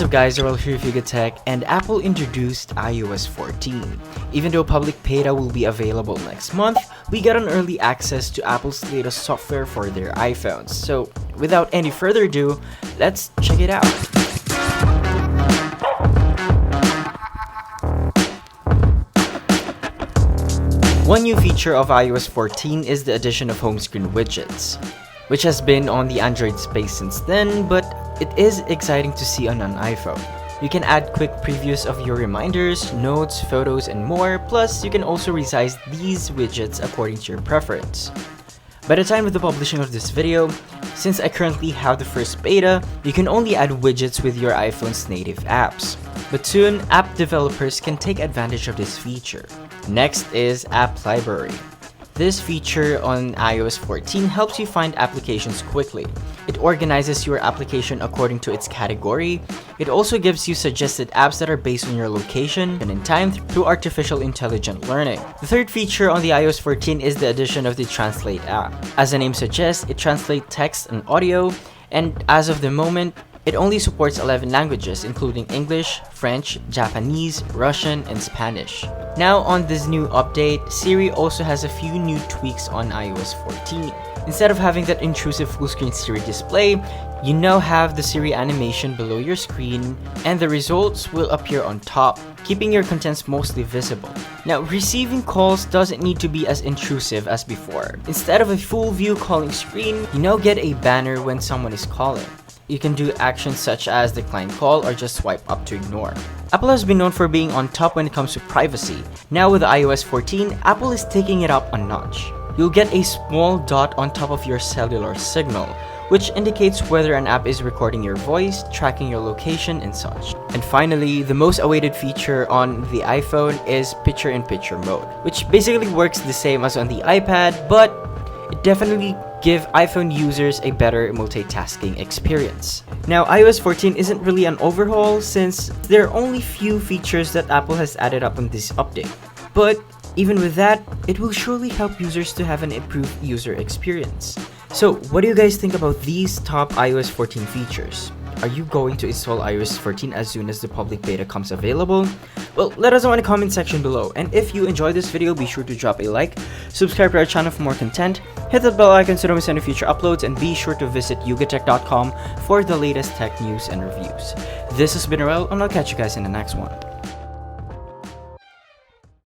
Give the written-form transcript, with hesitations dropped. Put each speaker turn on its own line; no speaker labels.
What's up guys, Earl here with Widgets, and Apple introduced iOS 14. Even though public beta will be available next month, we got an early access to Apple's latest software for their iPhones. So without any further ado, let's check it out. One new feature of iOS 14 is the addition of home screen widgets, which has been on the Android space since then, but it is exciting to see on an iPhone. You can add quick previews of your reminders, notes, photos, and more, plus you can also resize these widgets according to your preference. By the time of the publishing of this video, since I currently have the first beta, you can only add widgets with your iPhone's native apps. But soon, app developers can take advantage of this feature. Next is App Library. This feature on iOS 14 helps you find applications quickly. It organizes your application according to its category. It also gives you suggested apps that are based on your location and in time through artificial intelligent learning. The third feature on the iOS 14 is the addition of the Translate app. As the name suggests, it translates text and audio, and as of the moment, it only supports 11 languages, including English, French, Japanese, Russian, and Spanish. Now on this new update, Siri also has a few new tweaks on iOS 14. Instead of having that intrusive full-screen Siri display, you now have the Siri animation below your screen, and the results will appear on top, keeping your contents mostly visible. Now, receiving calls doesn't need to be as intrusive as before. Instead of a full view calling screen, you now get a banner when someone is calling. You can do actions such as decline call or just swipe up to ignore. Apple has been known for being on top when it comes to privacy. Now with iOS 14, Apple is taking it up a notch. You'll get a small dot on top of your cellular signal, which indicates whether an app is recording your voice, tracking your location, and such. And finally, the most awaited feature on the iPhone is picture-in-picture mode, which basically works the same as on the iPad, but it definitely give iPhone users a better multitasking experience. Now, iOS 14 isn't really an overhaul since there are only few features that Apple has added up on this update. But even with that, it will surely help users to have an improved user experience. So, what do you guys think about these top iOS 14 features? Are you going to install iOS 14 as soon as the public beta comes available? Well, let us know in the comment section below. And if you enjoyed this video, be sure to drop a like, subscribe to our channel for more content, hit the bell icon so don't miss any future uploads, and be sure to visit yugatech.com for the latest tech news and reviews. This has been Earl, and I'll catch you guys in the next one.